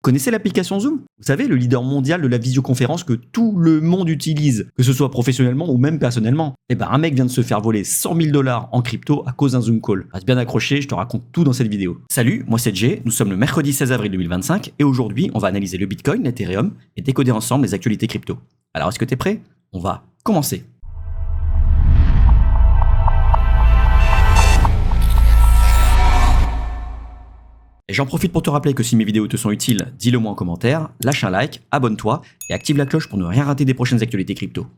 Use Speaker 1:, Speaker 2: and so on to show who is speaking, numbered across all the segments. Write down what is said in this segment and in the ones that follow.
Speaker 1: Connaissez l'application Zoom? Vous savez, le leader mondial de la visioconférence que tout le monde utilise, que ce soit professionnellement ou même personnellement. Eh ben, un mec vient de se faire voler 100 000 $ en crypto à cause d'un Zoom call. Reste bien accroché, je te raconte tout dans cette vidéo. Salut, moi c'est Jay, nous sommes le mercredi 16 avril 2025 et aujourd'hui, on va analyser le Bitcoin, l'Ethereum et décoder ensemble les actualités crypto. Alors, est-ce que t'es prêt? On va commencer. Et j'en profite pour te rappeler que si mes vidéos te sont utiles, dis-le moi en commentaire, lâche un like, abonne-toi et active la cloche pour ne rien rater des prochaines actualités crypto.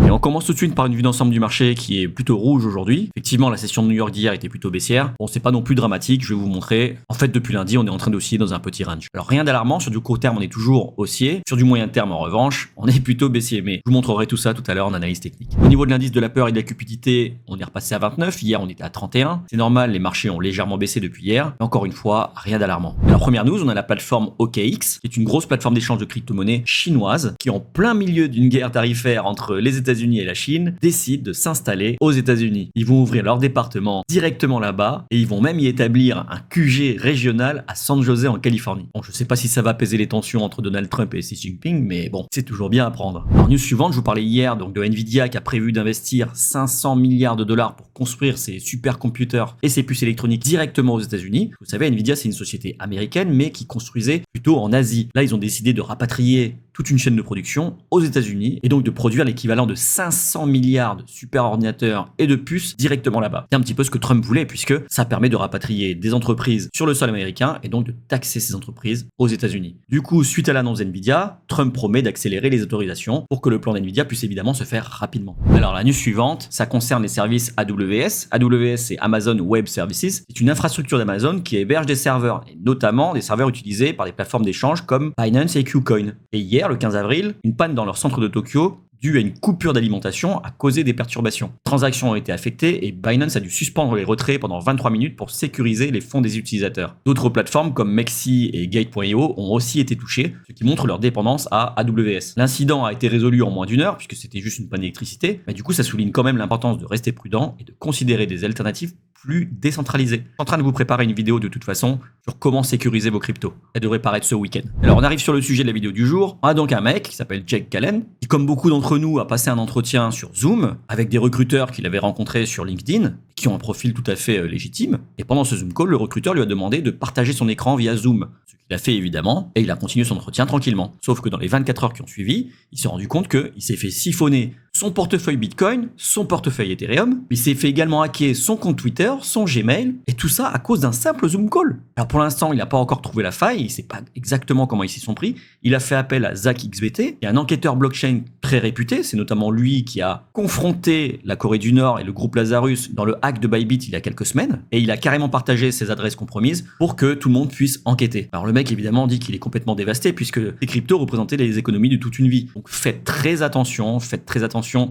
Speaker 1: Et on commence tout de suite par une vue d'ensemble du marché qui est plutôt rouge aujourd'hui. Effectivement, la session de New York d'hier était plutôt baissière. Bon, c'est pas non plus dramatique, je vais vous montrer. En fait, depuis lundi, on est en train d'osciller dans un petit range. Alors rien d'alarmant, sur du court terme, on est toujours haussier. Sur du moyen terme, en revanche, on est plutôt baissier. Mais je vous montrerai tout ça tout à l'heure en analyse technique. Au niveau de l'indice de la peur et de la cupidité, on est repassé à 29. Hier, on était à 31. C'est normal, les marchés ont légèrement baissé depuis hier. Mais encore une fois, rien d'alarmant. Alors première news, on a la plateforme OKX, qui est une grosse plateforme d'échange de crypto-monnaies chinoise, qui en plein milieu d'une guerre tarifaire entre les États-Unis et la Chine, décident de s'installer aux États-Unis. Ils vont ouvrir leur département directement là-bas et ils vont même y établir un QG régional à San José en Californie. Bon, je sais pas si ça va apaiser les tensions entre Donald Trump et Xi Jinping, mais bon, c'est toujours bien à prendre. Alors, news suivante, je vous parlais hier donc de Nvidia qui a prévu d'investir 500 milliards de dollars pour construire ses supercomputers et ses puces électroniques directement aux États-Unis. Vous savez, Nvidia, c'est une société américaine, mais qui construisait plutôt en Asie. Là, ils ont décidé de rapatrier toute une chaîne de production aux États-Unis et donc de produire l'équivalent de 500 milliards de super ordinateurs et de puces directement là-bas. C'est un petit peu ce que Trump voulait puisque ça permet de rapatrier des entreprises sur le sol américain et donc de taxer ces entreprises aux États-Unis. Du coup, suite à l'annonce d'Nvidia, Trump promet d'accélérer les autorisations pour que le plan d'Nvidia puisse évidemment se faire rapidement. Alors la news suivante, ça concerne les services AWS. AWS, c'est Amazon Web Services. C'est une infrastructure d'Amazon qui héberge des serveurs, et notamment des serveurs utilisés par des plateformes d'échange comme Binance et KuCoin. Et hier, le 15 avril, une panne dans leur centre de Tokyo due à une coupure d'alimentation a causé des perturbations. Transactions ont été affectées et Binance a dû suspendre les retraits pendant 23 minutes pour sécuriser les fonds des utilisateurs. D'autres plateformes comme Mexi et Gate.io ont aussi été touchées, ce qui montre leur dépendance à AWS. L'incident a été résolu en moins d'une heure puisque c'était juste une panne d'électricité, mais du coup ça souligne quand même l'importance de rester prudent et de considérer des alternatives plus décentralisées. Je suis en train de vous préparer une vidéo de toute façon sur comment sécuriser vos cryptos. Elle devrait paraître ce week-end. Alors on arrive sur le sujet de la vidéo du jour. On a donc un mec qui s'appelle Jake Galen, qui comme beaucoup d'entre nous a passé un entretien sur Zoom avec des recruteurs qu'il avait rencontrés sur LinkedIn, qui ont un profil tout à fait légitime. Et pendant ce Zoom call, le recruteur lui a demandé de partager son écran via Zoom. Ce qu'il a fait évidemment, et il a continué son entretien tranquillement. Sauf que dans les 24 heures qui ont suivi, il s'est rendu compte qu'il s'est fait siphonner son portefeuille Bitcoin, son portefeuille Ethereum, il s'est fait également hacker son compte Twitter, son Gmail, et tout ça à cause d'un simple Zoom call. Alors pour l'instant, il n'a pas encore trouvé la faille, il ne sait pas exactement comment ils s'y sont pris. Il a fait appel à ZachXBT, et un enquêteur blockchain très réputé, c'est notamment lui qui a confronté la Corée du Nord et le groupe Lazarus dans le hack de Bybit il y a quelques semaines, et il a carrément partagé ses adresses compromises pour que tout le monde puisse enquêter. Alors le mec évidemment dit qu'il est complètement dévasté puisque les cryptos représentaient les économies de toute une vie. Donc faites très attention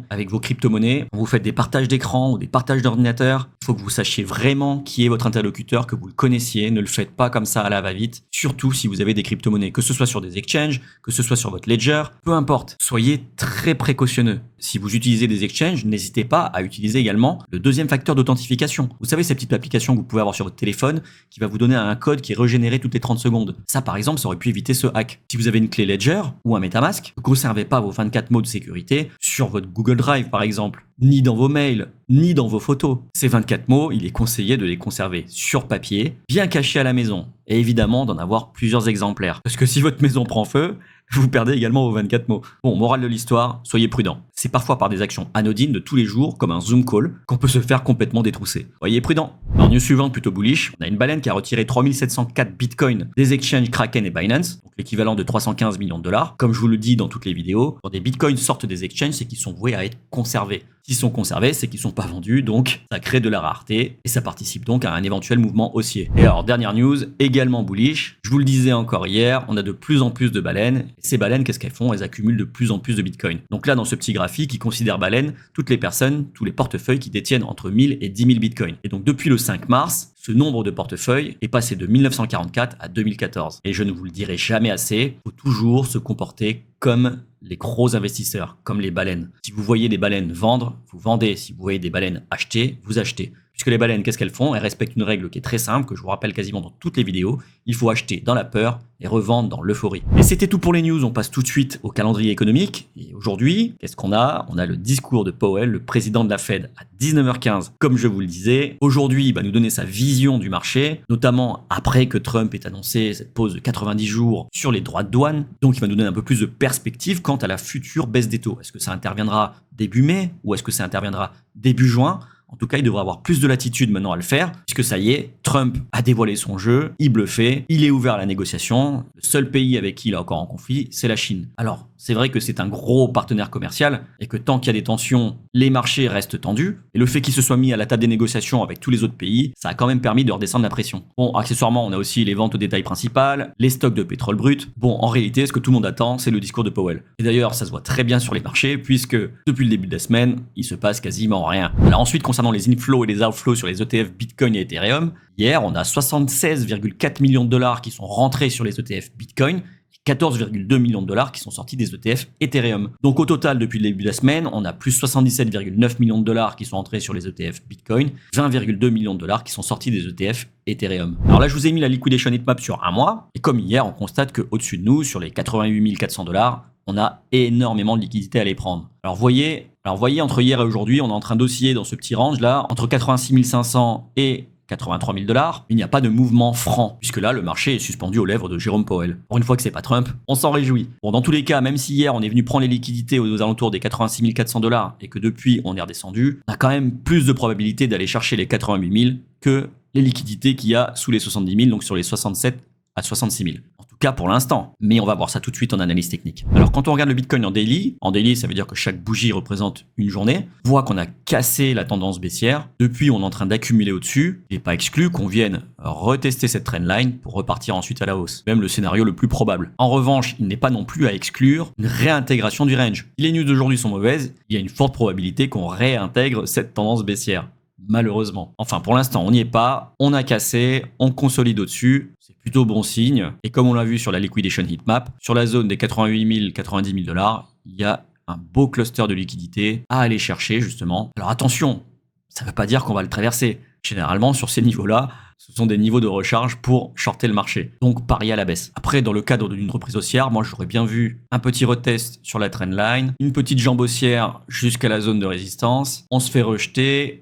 Speaker 1: avec vos crypto-monnaies. Quand vous faites des partages d'écran ou des partages d'ordinateur, il faut que vous sachiez vraiment qui est votre interlocuteur, que vous le connaissiez. Ne le faites pas comme ça à la va-vite, surtout si vous avez des crypto-monnaies, que ce soit sur des exchanges, que ce soit sur votre ledger, peu importe. Soyez très précautionneux. Si vous utilisez des exchanges, n'hésitez pas à utiliser également le deuxième facteur d'authentification. Vous savez, ces petites applications que vous pouvez avoir sur votre téléphone qui va vous donner un code qui est régénéré toutes les 30 secondes. Ça, par exemple, ça aurait pu éviter ce hack. Si vous avez une clé Ledger ou un MetaMask, ne conservez pas vos 24 mots de sécurité sur votre Google Drive, par exemple, ni dans vos mails, ni dans vos photos. Ces 24 mots, il est conseillé de les conserver sur papier, bien cachés à la maison, et évidemment d'en avoir plusieurs exemplaires. Parce que si votre maison prend feu, vous perdez également vos 24 mots. Bon, morale de l'histoire, soyez prudents. C'est parfois par des actions anodines de tous les jours, comme un Zoom call, qu'on peut se faire complètement détrousser. Soyez prudents. Alors, news suivante, plutôt bullish, on a une baleine qui a retiré 3704 bitcoins des exchanges Kraken et Binance, donc l'équivalent de 315 millions de dollars. Comme je vous le dis dans toutes les vidéos, quand des bitcoins sortent des exchanges, c'est qu'ils sont voués à être conservés. S'ils sont conservés, c'est qu'ils sont pas vendus, donc ça crée de la rareté et ça participe donc à un éventuel mouvement haussier. Et alors, dernière news, également bullish, je vous le disais encore hier, on a de plus en plus de baleines. Et ces baleines, qu'est-ce qu'elles font? Elles accumulent de plus en plus de bitcoin. Donc là, dans ce petit graphique, il considère baleines toutes les personnes, tous les portefeuilles qui détiennent entre 1000 et 10 000 bitcoins. Et donc depuis le 5 mars, ce nombre de portefeuilles est passé de 1944 à 2014. Et je ne vous le dirai jamais assez, il faut toujours se comporter comme les gros investisseurs, comme les baleines. Si vous voyez des baleines vendre, vous vendez. Si vous voyez des baleines acheter, vous achetez. Puisque les baleines, qu'est-ce qu'elles font? Elles respectent une règle qui est très simple, que je vous rappelle quasiment dans toutes les vidéos. Il faut acheter dans la peur et revendre dans l'euphorie. Et c'était tout pour les news, on passe tout de suite au calendrier économique. Et aujourd'hui, qu'est-ce qu'on a? On a le discours de Powell, le président de la Fed, à 19h15, comme je vous le disais. Aujourd'hui, il va nous donner sa vision du marché, notamment après que Trump ait annoncé cette pause de 90 jours sur les droits de douane. Donc il va nous donner un peu plus de perspective quant à la future baisse des taux. Est-ce que ça interviendra début mai ou est-ce que ça interviendra début juin? En tout cas, il devrait avoir plus de latitude maintenant à le faire, puisque ça y est, Trump a dévoilé son jeu, il bluffait, il est ouvert à la négociation. Le seul pays avec qui il est encore en conflit, c'est la Chine. Alors, c'est vrai que c'est un gros partenaire commercial, et que tant qu'il y a des tensions, les marchés restent tendus. Et le fait qu'il se soit mis à la table des négociations avec tous les autres pays, ça a quand même permis de redescendre la pression. Bon, accessoirement, on a aussi les ventes au détail principales, les stocks de pétrole brut. Bon, en réalité, ce que tout le monde attend, c'est le discours de Powell. Et d'ailleurs, ça se voit très bien sur les marchés, puisque depuis le début de la semaine, il se passe quasiment rien. Alors ensuite, concernant les inflows et les outflows sur les ETF Bitcoin et Ethereum, hier, on a 76,4 millions de dollars qui sont rentrés sur les ETF Bitcoin, 14,2 millions de dollars qui sont sortis des ETF Ethereum. Donc au total, depuis le début de la semaine, on a plus 77,9 millions de dollars qui sont entrés sur les ETF Bitcoin, 20,2 millions de dollars qui sont sortis des ETF Ethereum. Alors là, je vous ai mis la liquidation heatmap sur un mois, et comme hier, on constate qu'au-dessus de nous, sur les 88 400 dollars, on a énormément de liquidités à les prendre. Alors voyez, entre hier et aujourd'hui, on est en train d'osciller dans ce petit range là, entre 86 500 et 83 000 dollars, il n'y a pas de mouvement franc, puisque là, le marché est suspendu aux lèvres de Jérôme Powell. Pour une fois que c'est pas Trump, on s'en réjouit. Bon, dans tous les cas, même si hier, on est venu prendre les liquidités aux alentours des 86 400 dollars et que depuis, on est redescendu, on a quand même plus de probabilité d'aller chercher les 88 000 que les liquidités qu'il y a sous les 70 000, donc sur les 67 à 66 000. En tout cas pour l'instant, mais on va voir ça tout de suite en analyse technique. Alors quand on regarde le Bitcoin en daily ça veut dire que chaque bougie représente une journée, on voit qu'on a cassé la tendance baissière, depuis on est en train d'accumuler au-dessus, il n'est pas exclu qu'on vienne retester cette trendline pour repartir ensuite à la hausse, même le scénario le plus probable. En revanche, il n'est pas non plus à exclure une réintégration du range. Si les news d'aujourd'hui sont mauvaises, il y a une forte probabilité qu'on réintègre cette tendance baissière. Malheureusement. Enfin, pour l'instant, on n'y est pas, on a cassé, on consolide au-dessus, c'est plutôt bon signe. Et comme on l'a vu sur la liquidation heatmap, sur la zone des 88 000, 90 000 dollars, il y a un beau cluster de liquidité à aller chercher, justement. Alors attention, ça ne veut pas dire qu'on va le traverser. Généralement, sur ces niveaux-là, ce sont des niveaux de recharge pour shorter le marché, donc parier à la baisse. Après, dans le cadre d'une reprise haussière, moi j'aurais bien vu un petit retest sur la trendline, une petite jambe haussière jusqu'à la zone de résistance, on se fait rejeter,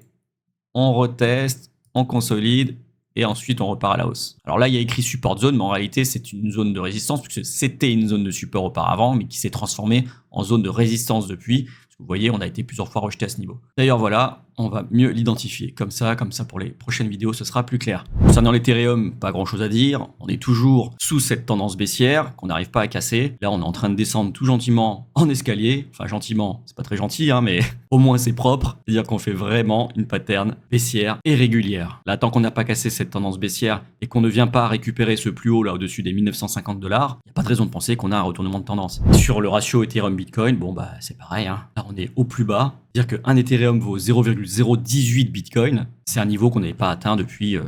Speaker 1: on reteste, on consolide et ensuite on repart à la hausse. Alors là, il y a écrit support zone, mais en réalité, c'est une zone de résistance puisque c'était une zone de support auparavant, mais qui s'est transformée en zone de résistance depuis. Vous voyez, on a été plusieurs fois rejeté à ce niveau. D'ailleurs, voilà, on va mieux l'identifier. Comme ça, pour les prochaines vidéos, ce sera plus clair. Concernant l'Ethereum, pas grand chose à dire. On est toujours sous cette tendance baissière qu'on n'arrive pas à casser. Là, on est en train de descendre tout gentiment en escalier. Enfin, gentiment, c'est pas très gentil, hein, mais au moins c'est propre. C'est-à-dire qu'on fait vraiment une pattern baissière et régulière. Là, tant qu'on n'a pas cassé cette tendance baissière et qu'on ne vient pas récupérer ce plus haut là au-dessus des 1950 dollars, il n'y a pas de raison de penser qu'on a un retournement de tendance. Sur le ratio Ethereum-Bitcoin, bon, bah, c'est pareil, hein. Là, on est au plus bas. C'est-à-dire qu'un Ethereum vaut 0,018 Bitcoin. C'est un niveau qu'on n'avait pas atteint depuis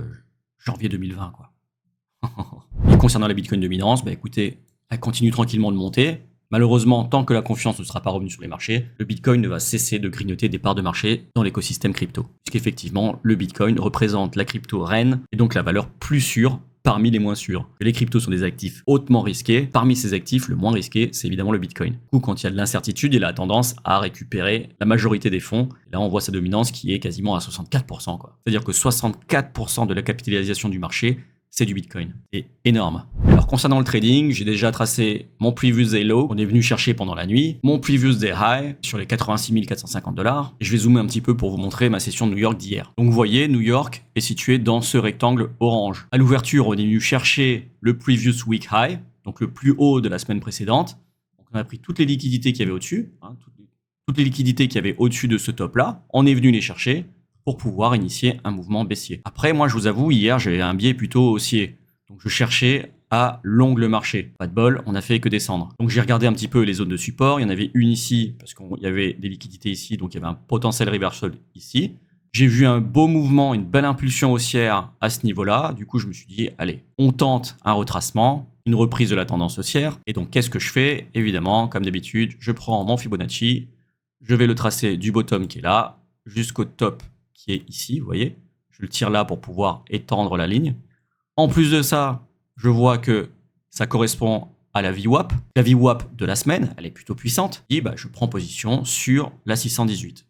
Speaker 1: janvier 2020, quoi. Et concernant la Bitcoin dominance, bah écoutez, elle continue tranquillement de monter. Malheureusement, tant que la confiance ne sera pas revenue sur les marchés, le Bitcoin ne va cesser de grignoter des parts de marché dans l'écosystème crypto. Puisqu'effectivement, le Bitcoin représente la crypto reine et donc la valeur plus sûre parmi les moins sûrs. Les cryptos sont des actifs hautement risqués. Parmi ces actifs, le moins risqué, c'est évidemment le Bitcoin. Du coup, quand il y a de l'incertitude, il a tendance à récupérer la majorité des fonds. Et là, on voit sa dominance qui est quasiment à 64%, quoi. C'est-à-dire que 64% de la capitalisation du marché, c'est du Bitcoin. C'est énorme. Alors concernant le trading, j'ai déjà tracé mon previous day low qu'on est venu chercher pendant la nuit, mon previous day high sur les 86 450 dollars. Et je vais zoomer un petit peu pour vous montrer ma session de New York d'hier. Donc vous voyez, New York est situé dans ce rectangle orange. À l'ouverture, on est venu chercher le previous week high, donc le plus haut de la semaine précédente. Donc on a pris toutes les liquidités qu'il y avait au-dessus, toutes les liquidités qu'il y avait au-dessus de ce top-là. On est venu les chercher pour pouvoir initier un mouvement baissier. Après, moi, je vous avoue, hier, j'avais un biais plutôt haussier. Donc, je cherchais à long le marché. Pas de bol, on n'a fait que descendre. Donc, j'ai regardé un petit peu les zones de support. Il y en avait une ici, parce qu'il y avait des liquidités ici, donc il y avait un potentiel reversal ici. J'ai vu un beau mouvement, une belle impulsion haussière à ce niveau-là. Du coup, je me suis dit, allez, on tente un retracement, une reprise de la tendance haussière. Et donc, qu'est-ce que je fais? Évidemment, comme d'habitude, je prends mon Fibonacci, je vais le tracer du bottom qui est là jusqu'au top qui est ici, vous voyez. je le tire là pour pouvoir étendre la ligne. En plus de ça, je vois que ça correspond à la VWAP. La VWAP de la semaine, elle est plutôt puissante. Et bah, je prends position sur la 618.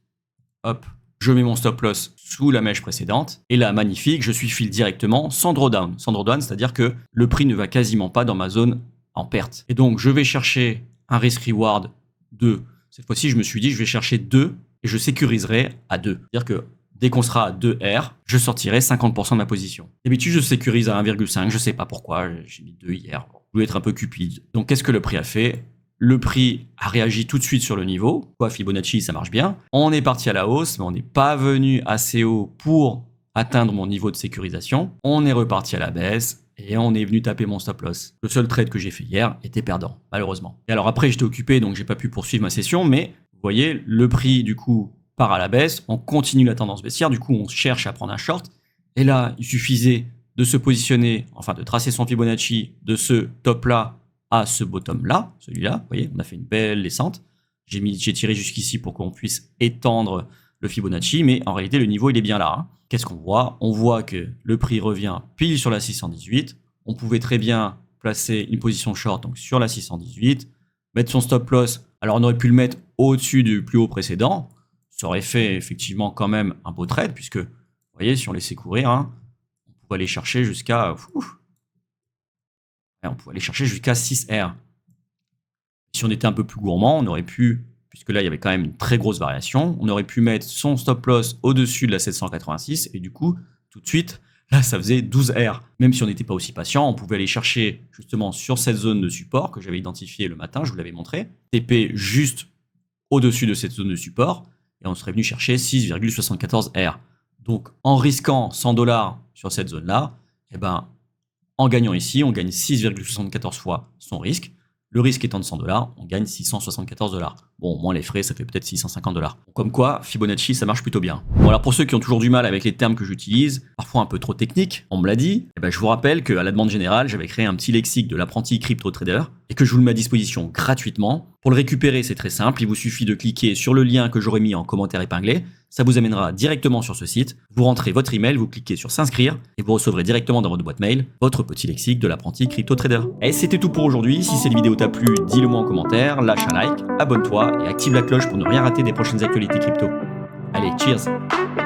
Speaker 1: Hop, je mets mon stop loss sous la mèche précédente. Et là, magnifique, je suis fil directement sans drawdown. Sans drawdown, c'est-à-dire que le prix ne va quasiment pas dans ma zone en perte. Et donc, je vais chercher un risk-reward de... Cette fois-ci, je me suis dit, je vais chercher 2 et je sécuriserai à 2. C'est-à-dire que dès qu'on sera à 2R, je sortirai 50% de ma position. D'habitude, je sécurise à 1,5. Je sais pas pourquoi. J'ai mis 2 hier. Je voulais être un peu cupide. Donc, qu'est-ce que le prix a fait? Le prix a réagi tout de suite sur le niveau. Quoi, Fibonacci, ça marche bien. On est parti à la hausse, mais on n'est pas venu assez haut pour atteindre mon niveau de sécurisation. On est reparti à la baisse et on est venu taper mon stop loss. Le seul trade que j'ai fait hier était perdant, malheureusement. Et alors après, j'étais occupé, donc j'ai pas pu poursuivre ma session, mais vous voyez, le prix, du coup, part à la baisse. On continue la tendance baissière. Du coup, on cherche à prendre un short. Et là, il suffisait de se positionner, enfin de tracer son Fibonacci de ce top-là à ce bottom-là, celui-là. Vous voyez, on a fait une belle descente. J'ai tiré jusqu'ici pour qu'on puisse étendre le Fibonacci, mais en réalité, le niveau, il est bien là. Hein. Qu'est-ce qu'on voit? On voit que le prix revient pile sur la 618. On pouvait très bien placer une position short donc sur la 618, mettre son stop loss. Alors, on aurait pu le mettre au-dessus du plus haut précédent. Ça aurait fait effectivement quand même un beau trade, puisque, vous voyez, si on laissait courir, hein, on pouvait aller chercher jusqu'à... On pouvait aller chercher jusqu'à 6R. Si on était un peu plus gourmand, on aurait pu, puisque là, il y avait quand même une très grosse variation, on aurait pu mettre son stop loss au-dessus de la 786, et du coup, tout de suite, là, ça faisait 12R. Même si on n'était pas aussi patient, on pouvait aller chercher justement sur cette zone de support que j'avais identifiée le matin, je vous l'avais montré, TP juste au-dessus de cette zone de support, et on serait venu chercher 6,74R. Donc, en risquant 100 $ sur cette zone-là, eh ben, en gagnant ici, on gagne 6,74 fois son risque. Le risque étant de 100 $, on gagne 674 $. Bon, moins les frais, ça fait peut-être 650 $. Comme quoi, Fibonacci, ça marche plutôt bien. Bon, alors pour ceux qui ont toujours du mal avec les termes que j'utilise, parfois un peu trop techniques, on me l'a dit, eh ben, je vous rappelle qu'à la demande générale, j'avais créé un petit lexique de l'apprenti crypto trader et que je vous le mets à disposition gratuitement. Pour le récupérer, c'est très simple, il vous suffit de cliquer sur le lien que j'aurai mis en commentaire épinglé. Ça vous amènera directement sur ce site. Vous rentrez votre email, vous cliquez sur s'inscrire et vous recevrez directement dans votre boîte mail votre petit lexique de l'apprenti crypto trader. Et c'était tout pour aujourd'hui. Si cette vidéo t'a plu, dis-le moi en commentaire, lâche un like, abonne-toi et active la cloche pour ne rien rater des prochaines actualités crypto. Allez, cheers!